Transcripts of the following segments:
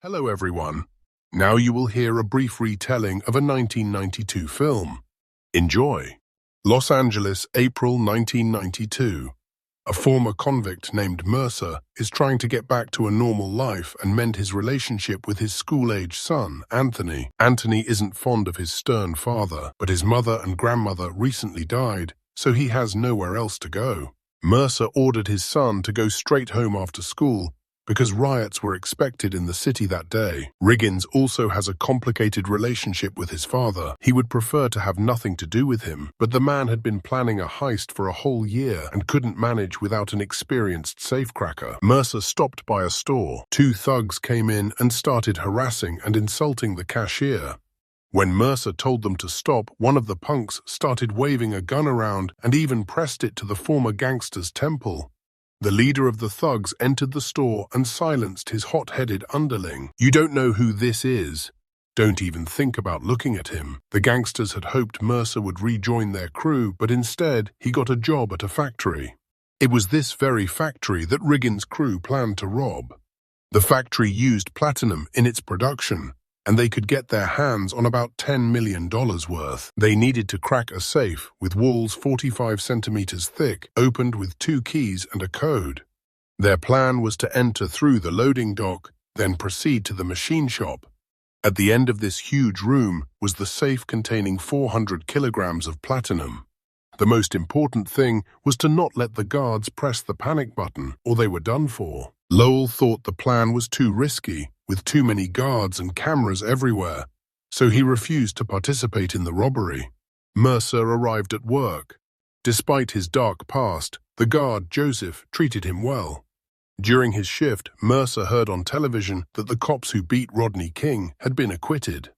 Hello everyone. Now you will hear a brief retelling of a 1992 film. Enjoy. Los Angeles, April 1992. A former convict named Mercer is trying to get back to a normal life and mend his relationship with his school-age son, Anthony. Anthony isn't fond of his stern father, but his mother and grandmother recently died, so he has nowhere else to go. Mercer ordered his son to go straight home after school because riots were expected in the city that day. Riggins also has a complicated relationship with his father. He would prefer to have nothing to do with him, but the man had been planning a heist for a whole year and couldn't manage without an experienced safecracker. Mercer stopped by a store. Two thugs came in and started harassing and insulting the cashier. When Mercer told them to stop, one of the punks started waving a gun around and even pressed it to the former gangster's temple. The leader of the thugs entered the store and silenced his hot-headed underling. "You don't know who this is. Don't even think about looking at him." The gangsters had hoped Mercer would rejoin their crew, but instead he got a job at a factory. It was this very factory that Riggins' crew planned to rob. The factory used platinum in its production, and they could get their hands on about $10 million worth. They needed to crack a safe with walls 45 centimeters thick, opened with 2 keys and a code. Their plan was to enter through the loading dock, then proceed to the machine shop. At the end of this huge room was the safe containing 400 kilograms of platinum. The most important thing was to not let the guards press the panic button, or they were done for. Lowell thought the plan was too risky, with too many guards and cameras everywhere, so he refused to participate in the robbery. Mercer arrived at work. Despite his dark past, the guard, Joseph, treated him well. During his shift, Mercer heard on television that the cops who beat Rodney King had been acquitted.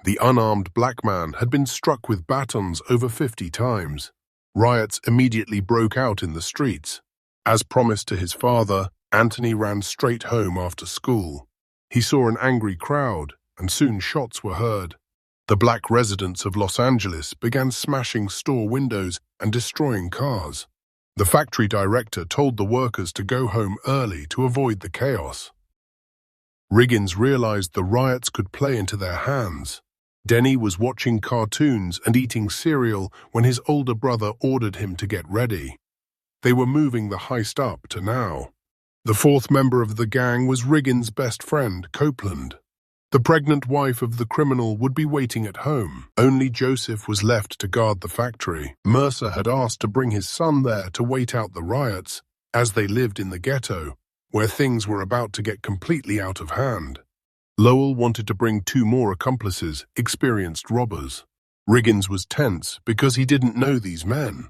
The unarmed black man had been struck with batons over 50 times. Riots immediately broke out in the streets. As promised to his father, Anthony ran straight home after school. He saw an angry crowd, and soon shots were heard. The black residents of Los Angeles began smashing store windows and destroying cars. The factory director told the workers to go home early to avoid the chaos. Riggins realized the riots could play into their hands. Denny was watching cartoons and eating cereal when his older brother ordered him to get ready. They were moving the heist up to now. The fourth member of the gang was Riggins' best friend, Copeland. The pregnant wife of the criminal would be waiting at home. Only Joseph was left to guard the factory. Mercer had asked to bring his son there to wait out the riots, as they lived in the ghetto, where things were about to get completely out of hand. Lowell wanted to bring 2 more accomplices, experienced robbers. Riggins was tense because he didn't know these men.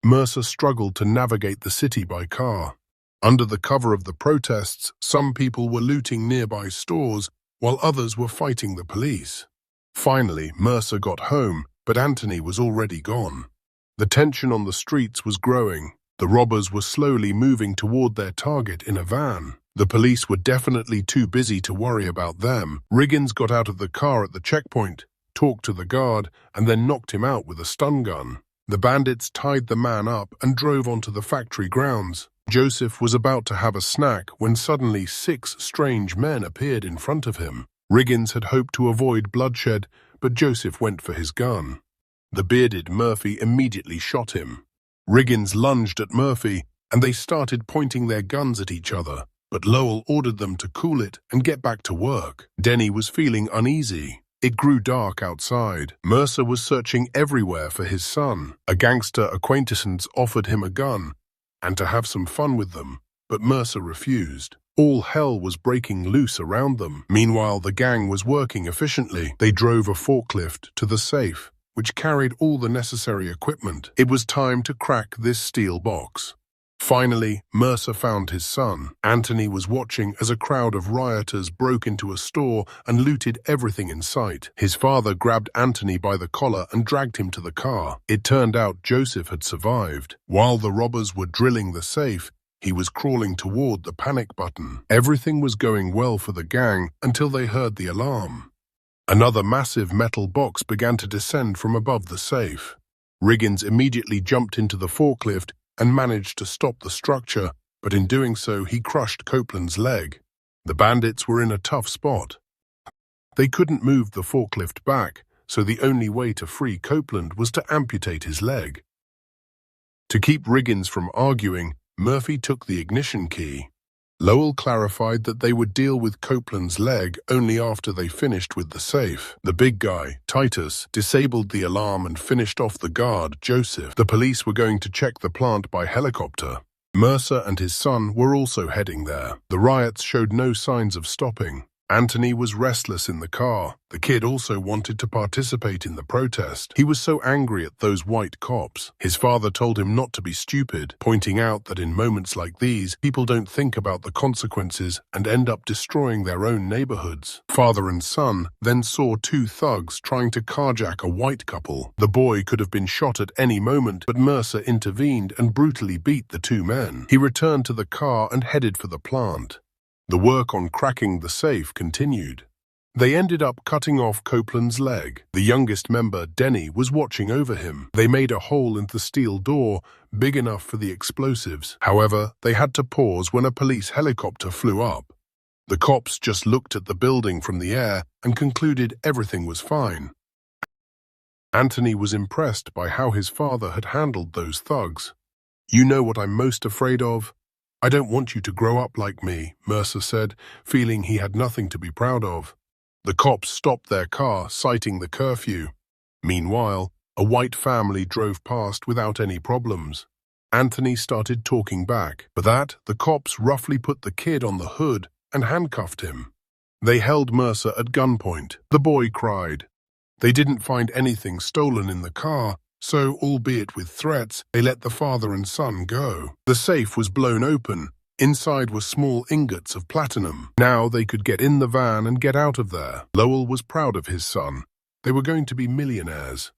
Mercer struggled to navigate the city by car. Under the cover of the protests, some people were looting nearby stores, while others were fighting the police. Finally, Mercer got home, but Anthony was already gone. The tension on the streets was growing. The robbers were slowly moving toward their target in a van. The police were definitely too busy to worry about them. Riggins got out of the car at the checkpoint, talked to the guard, and then knocked him out with a stun gun. The bandits tied the man up and drove onto the factory grounds. Joseph was about to have a snack when suddenly 6 strange men appeared in front of him. Riggins had hoped to avoid bloodshed, but Joseph went for his gun. The bearded Murphy immediately shot him. Riggins lunged at Murphy, and they started pointing their guns at each other, but Lowell ordered them to cool it and get back to work. Denny was feeling uneasy. It grew dark outside. Mercer was searching everywhere for his son. A gangster acquaintance offered him a gun, and to have some fun with them, but Mercer refused. All hell was breaking loose around them. Meanwhile, the gang was working efficiently. They drove a forklift to the safe, which carried all the necessary equipment. It was time to crack this steel box. Finally, Mercer found his son. Anthony was watching as a crowd of rioters broke into a store and looted everything in sight. His father grabbed Anthony by the collar and dragged him to the car. It turned out Joseph had survived. While the robbers were drilling the safe, he was crawling toward the panic button. Everything was going well for the gang until they heard the alarm. Another massive metal box began to descend from above the safe. Riggins immediately jumped into the forklift and managed to stop the structure, but in doing so he crushed Copeland's leg. The bandits were in a tough spot. They couldn't move the forklift back, so the only way to free Copeland was to amputate his leg. To keep Riggins from arguing, Murphy took the ignition key. Lowell clarified that they would deal with Copeland's leg only after they finished with the safe. The big guy, Titus, disabled the alarm and finished off the guard, Joseph. The police were going to check the plant by helicopter. Mercer and his son were also heading there. The riots showed no signs of stopping. Anthony was restless in the car. The kid also wanted to participate in the protest. He was so angry at those white cops. His father told him not to be stupid, pointing out that in moments like these, people don't think about the consequences and end up destroying their own neighborhoods. Father and son then saw two thugs trying to carjack a white couple. The boy could have been shot at any moment, but Mercer intervened and brutally beat the two men. He returned to the car and headed for the plant. The work on cracking the safe continued. They ended up cutting off Copeland's leg. The youngest member, Denny, was watching over him. They made a hole in the steel door, big enough for the explosives. However, they had to pause when a police helicopter flew up. The cops just looked at the building from the air and concluded everything was fine. Anthony was impressed by how his father had handled those thugs. "You know what I'm most afraid of? I don't want you to grow up like me," Mercer said, feeling he had nothing to be proud of. The cops stopped their car, citing the curfew. Meanwhile, a white family drove past without any problems. Anthony started talking back. For that, the cops roughly put the kid on the hood and handcuffed him. They held Mercer at gunpoint. The boy cried. They didn't find anything stolen in the car, so, albeit with threats, they let the father and son go. The safe was blown open. Inside were small ingots of platinum. Now they could get in the van and get out of there. Lowell was proud of his son. They were going to be millionaires.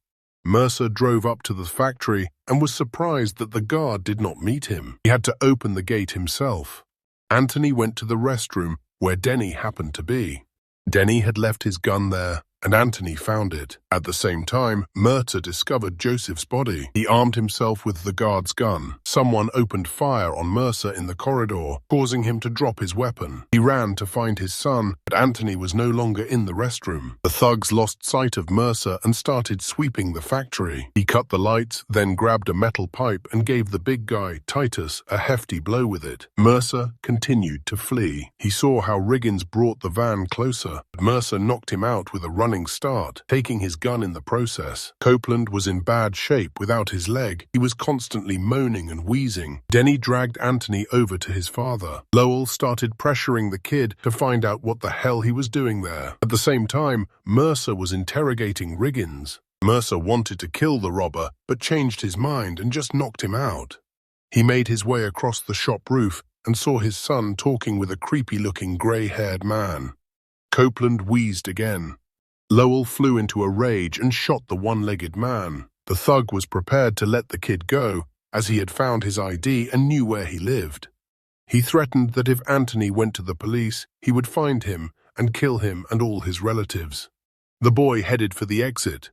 Mercer drove up to the factory and was surprised that the guard did not meet him. He had to open the gate himself. Anthony went to the restroom, where Denny happened to be. Denny had left his gun there, and Anthony found it. At the same time, Mercer discovered Joseph's body. He armed himself with the guard's gun. Someone opened fire on Mercer in the corridor, causing him to drop his weapon. He ran to find his son, but Anthony was no longer in the restroom. The thugs lost sight of Mercer and started sweeping the factory. He cut the lights, then grabbed a metal pipe and gave the big guy, Titus, a hefty blow with it. Mercer continued to flee. He saw how Riggins brought the van closer, but Mercer knocked him out with a running start, taking his gun in the process. Copeland was in bad shape without his leg. He was constantly moaning and wheezing. Denny dragged Anthony over to his father. Lowell started pressuring the kid to find out what the hell he was doing there. At the same time, Mercer was interrogating Riggins. Mercer wanted to kill the robber, but changed his mind and just knocked him out. He made his way across the shop roof and saw his son talking with a creepy-looking gray-haired man. Copeland wheezed again. Lowell flew into a rage and shot the one-legged man. The thug was prepared to let the kid go, as he had found his ID and knew where he lived. He threatened that if Anthony went to the police, he would find him and kill him and all his relatives. The boy headed for the exit.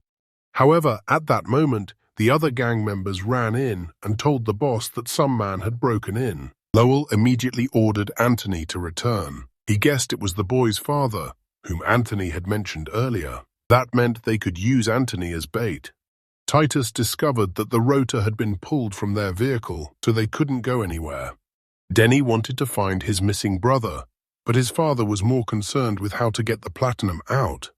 However, at that moment, the other gang members ran in and told the boss that some man had broken in. Lowell immediately ordered Anthony to return. He guessed it was the boy's father, whom Anthony had mentioned earlier. That meant they could use Anthony as bait. Titus discovered that the rotor had been pulled from their vehicle, so they couldn't go anywhere. Denny wanted to find his missing brother, but his father was more concerned with how to get the platinum out.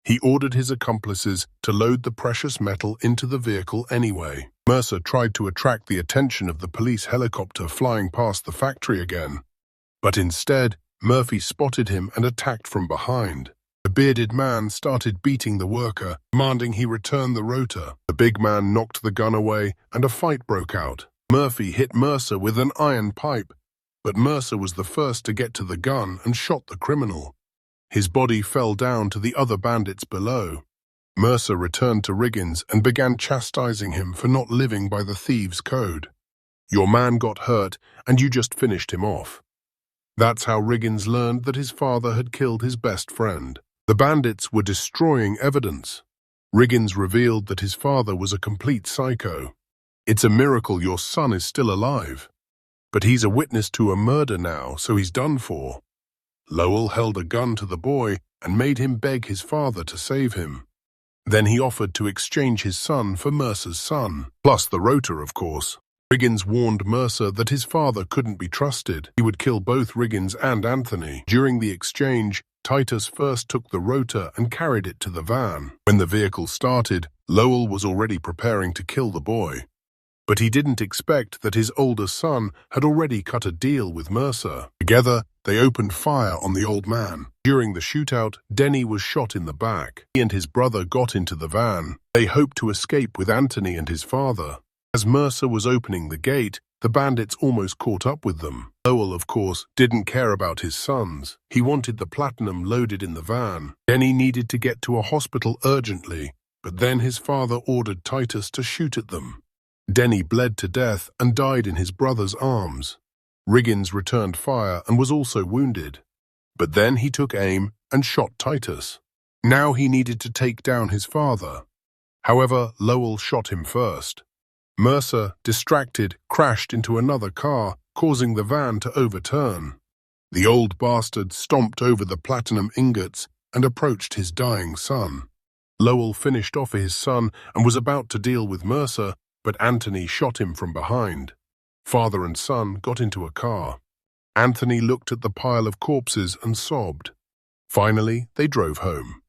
He ordered his accomplices to load the precious metal into the vehicle anyway. Mercer tried to attract the attention of the police helicopter flying past the factory again, but instead, Murphy spotted him and attacked from behind. The bearded man started beating the worker, demanding he return the rotor. The big man knocked the gun away, and a fight broke out. Murphy hit Mercer with an iron pipe, but Mercer was the first to get to the gun and shot the criminal. His body fell down to the other bandits below. Mercer returned to Riggins and began chastising him for not living by the thieves' code. "Your man got hurt, and you just finished him off." That's how Riggins learned that his father had killed his best friend. The bandits were destroying evidence. Riggins revealed that his father was a complete psycho. "It's a miracle your son is still alive. But he's a witness to a murder now, so he's done for." Lowell held a gun to the boy and made him beg his father to save him. Then he offered to exchange his son for Mercer's son, plus the rotor, of course. Riggins warned Mercer that his father couldn't be trusted. He would kill both Riggins and Anthony. During the exchange, Titus first took the rotor and carried it to the van. When the vehicle started, Lowell was already preparing to kill the boy. But he didn't expect that his older son had already cut a deal with Mercer. Together, they opened fire on the old man. During the shootout, Denny was shot in the back. He and his brother got into the van. They hoped to escape with Anthony and his father. As Mercer was opening the gate, the bandits almost caught up with them. Lowell, of course, didn't care about his sons. He wanted the platinum loaded in the van. Denny needed to get to a hospital urgently, but then his father ordered Titus to shoot at them. Denny bled to death and died in his brother's arms. Riggins returned fire and was also wounded. But then he took aim and shot Titus. Now he needed to take down his father. However, Lowell shot him first. Mercer, distracted, crashed into another car, causing the van to overturn. The old bastard stomped over the platinum ingots and approached his dying son. Lowell finished off his son and was about to deal with Mercer, but Anthony shot him from behind. Father and son got into a car. Anthony looked at the pile of corpses and sobbed. Finally, they drove home.